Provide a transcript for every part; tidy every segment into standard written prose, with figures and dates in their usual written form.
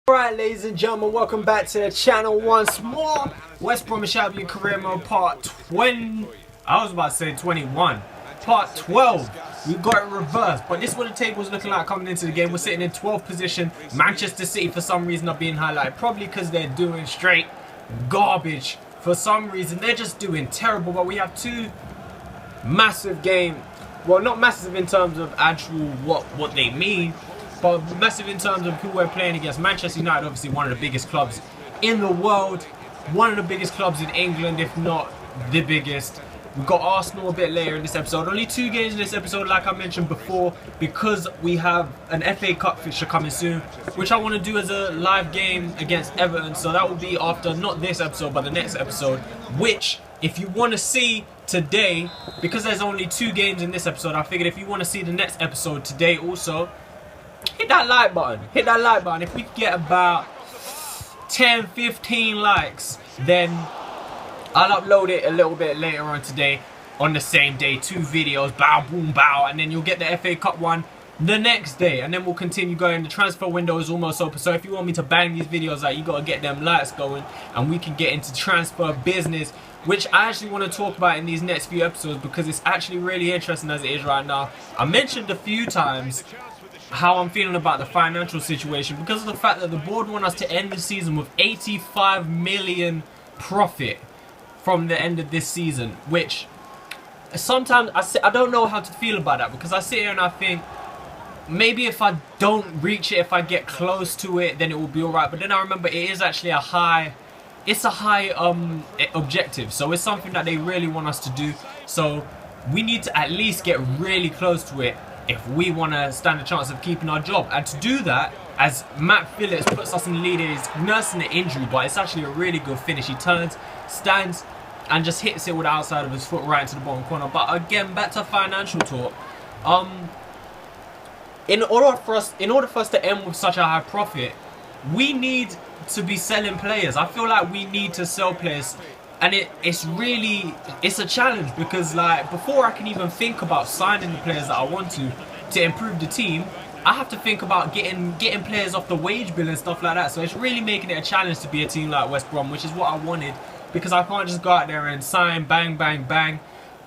Alright, ladies and gentlemen, welcome back to the channel once more. West Brom Albion career mode part 20. I was about to say 21. Part 12. We got it reversed, but this is what the table was looking like coming into the game. We're sitting in 12th position. Manchester City for some reason are being highlighted, probably because they're doing straight garbage. For some reason, they're just doing terrible. But we have two massive games. Well, not massive in terms of actual what they mean, but massive in terms of who we're playing against. Manchester United, obviously one of the biggest clubs in the world, one of the biggest clubs in England, if not the biggest. We've got Arsenal a bit later in this episode. Only 2 games in this episode, like I mentioned before, because we have an FA Cup fixture coming soon, which I want to do as a live game against Everton. So that will be after, not this episode, but the next episode, which, if you want to see today, because there's only 2 games in this episode, I figured if you want to see the next episode today also, hit that like button. Hit that like button. If we get about 10-15 likes, then I'll upload it a little bit later on today on the same day. 2 videos, bow, boom, bow, and then you'll get the FA Cup one the next day, and then we'll continue going. The transfer window is almost open, so if you want me to bang these videos out, you got to get them likes going, and we can get into transfer business, which I actually want to talk about in these next few episodes, because it's actually really interesting as it is right now. I mentioned a few times how I'm feeling about the financial situation because of the fact that the board want us to end the season with 85 million profit from the end of this season, which sometimes I don't know how to feel about that, because I sit here and I think maybe if I don't reach it, if I get close to it, then it will be alright. But then I remember it is actually a high objective, so it's something that they really want us to do, so we need to at least get really close to it if we want to stand a chance of keeping our job. And to do that, as Matt Phillips puts us in the lead, he's nursing the injury, but it's actually a really good finish. He turns, stands, and just hits it with the outside of his foot right into the bottom corner. But again, back to financial talk. In order for us to end with such a high profit, we need to be selling players. I feel like we need to sell players. And it's a challenge, because like before I can even think about signing the players that I want to improve the team, I have to think about getting players off the wage bill and stuff like that. So it's really making it a challenge to be a team like West Brom, which is what I wanted, because I can't just go out there and sign bang bang bang.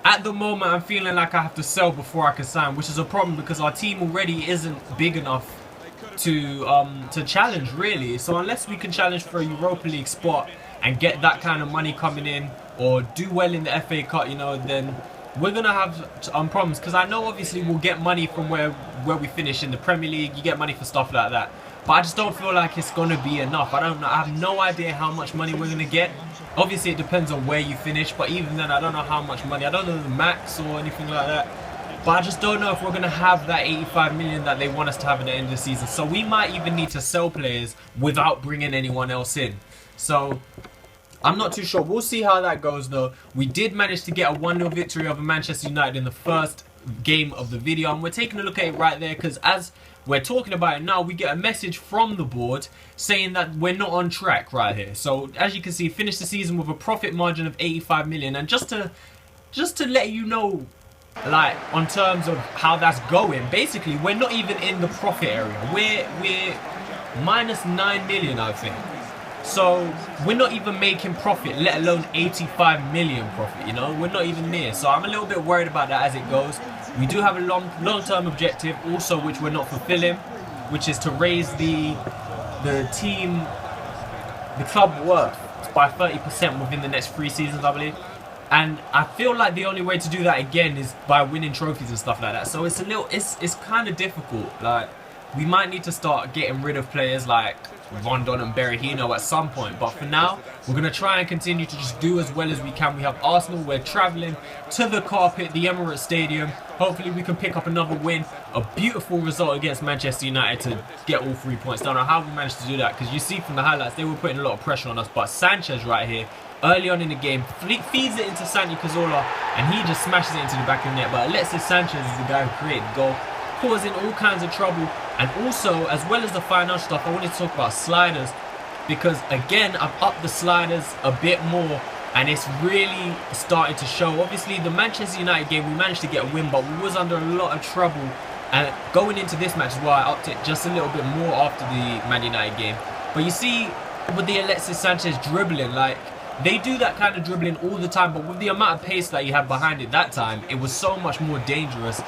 At the moment I'm feeling like I have to sell before I can sign, which is a problem because our team already isn't big enough to challenge really. So unless we can challenge for a Europa League spot and get that kind of money coming in, or do well in the FA Cup, you know, then we're gonna have problems. Because I know obviously we'll get money from where we finish in the Premier League. You get money for stuff like that, but I just don't feel like it's gonna be enough. I have no idea how much money we're gonna get. Obviously it depends on where you finish, but even then I don't know how much money. I don't know the max or anything like that, but I just don't know if we're gonna have that 85 million that they want us to have at the end of the season. So we might even need to sell players without bringing anyone else in. So I'm not too sure. We'll see how that goes though. We did manage to get a 1-0 victory over Manchester United in the first game of the video, and we're taking a look at it right there, because as we're talking about it now, we get a message from the board saying that we're not on track right here. So as you can see, finished the season with a profit margin of 85 million. And just to let you know, like on terms of how that's going, basically we're not even in the profit area. We're minus 9 million, I think. So we're not even making profit, let alone 85 million profit, you know, we're not even near. So I'm a little bit worried about that as it goes. We do have a long-term objective also, which we're not fulfilling, which is to raise the club worth by 30% within the next 3 seasons, I believe. And I feel like the only way to do that again is by winning trophies and stuff like that. So it's kind of difficult. Like, we might need to start getting rid of players like Rondon and Berahino at some point, but for now we're going to try and continue to just do as well as we can. We have Arsenal, we're travelling to the carpet, the Emirates Stadium. Hopefully we can pick up another win, a beautiful result against Manchester United to get all 3 points. Don't know how we managed to do that, because you see from the highlights they were putting a lot of pressure on us, but Sanchez right here early on in the game feeds it into Santi Cazorla, and he just smashes it into the back of the net. But Alexis Sanchez is the guy who created the goal, causing all kinds of trouble. And also, as well as the financial stuff, I wanted to talk about sliders, because again I've upped the sliders a bit more, and it's really starting to show. Obviously the Manchester United game we managed to get a win, but we was under a lot of trouble, and going into this match is why I upped it just a little bit more after the Man United game. But you see, with the Alexis Sanchez dribbling, like, they do that kind of dribbling all the time, but with the amount of pace that you had behind it that time, it was so much more dangerous.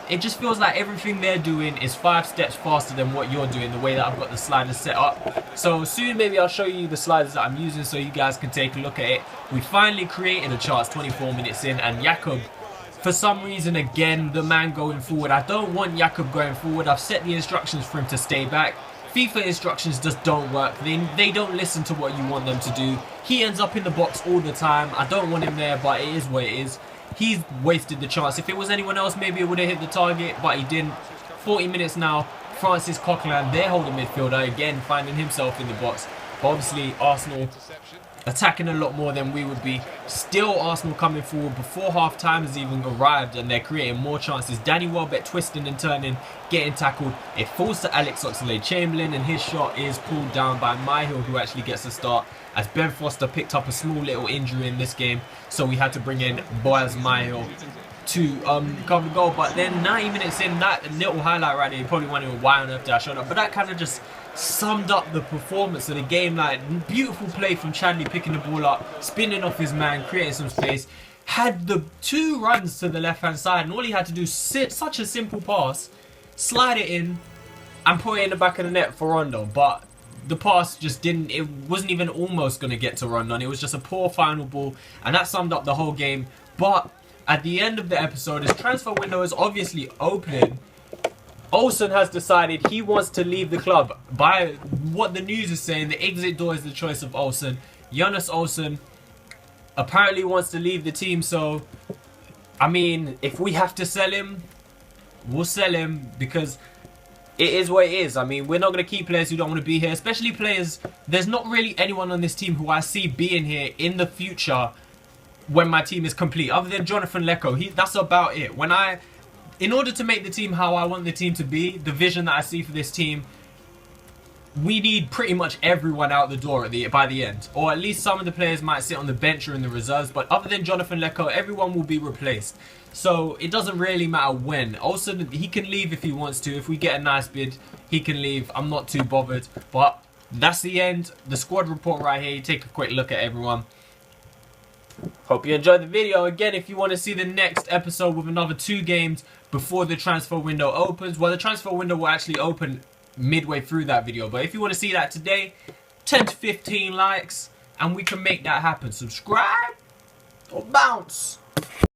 It just feels like everything they're doing is 5 steps faster than what you're doing, the way that I've got the sliders set up. So soon maybe I'll show you the sliders that I'm using so you guys can take a look at it. We finally created a chance 24 minutes in, and Jakob, for some reason, again, the man going forward. I don't want Jakob going forward. I've set the instructions for him to stay back. FIFA instructions just don't work. They don't listen to what you want them to do. He ends up in the box all the time. I don't want him there, but it is what it is. He's wasted the chance. If it was anyone else, maybe it would have hit the target, but he didn't. 40 minutes now. Francis Coquelin, their holding midfielder, again finding himself in the box. But obviously, Arsenal attacking a lot more than we would be. Still Arsenal coming forward before half time has even arrived, and they're creating more chances. Danny Welbeck twisting and turning, getting tackled. It falls to Alex Oxlade-Chamberlain, and his shot is pulled down by Myhill, who actually gets a start, as Ben Foster picked up a small little injury in this game, so we had to bring in Boaz Myhill to cover the goal. But then 90 minutes in, that little highlight right there, you probably wondering why on earth did I show up, but that kind of just summed up the performance of the game. Like, beautiful play from Chadley, picking the ball up, spinning off his man, creating some space, had the 2 runs to the left hand side, and all he had to do, such a simple pass, slide it in and put it in the back of the net for Rondon. But the pass just didn't, it wasn't even almost going to get to Rondon. It was just a poor final ball, and that summed up the whole game. But at the end of the episode, his transfer window is obviously opening. Olsen has decided he wants to leave the club. By what the news is saying, the exit door is the choice of Olsen. Jonas Olsen apparently wants to leave the team, so I mean, if we have to sell him, we'll sell him, because it is what it is. I mean, we're not going to keep players who don't want to be here, especially players. There's not really anyone on this team who I see being here in the future when my team is complete, other than Jonathan Lecco. That's about it. In order to make the team how I want the team to be, the vision that I see for this team, we need pretty much everyone out the door by the end. Or at least some of the players might sit on the bench or in the reserves, but other than Jonathan Lecco, everyone will be replaced. So it doesn't really matter when. Also, he can leave if he wants to. If we get a nice bid, he can leave. I'm not too bothered. But that's the end. The squad report right here. You take a quick look at everyone. Hope you enjoyed the video. Again, if you want to see the next episode with another 2 games before the transfer window opens, well, the transfer window will actually open midway through that video, but if you want to see that today, 10 to 15 likes and we can make that happen. Subscribe or bounce.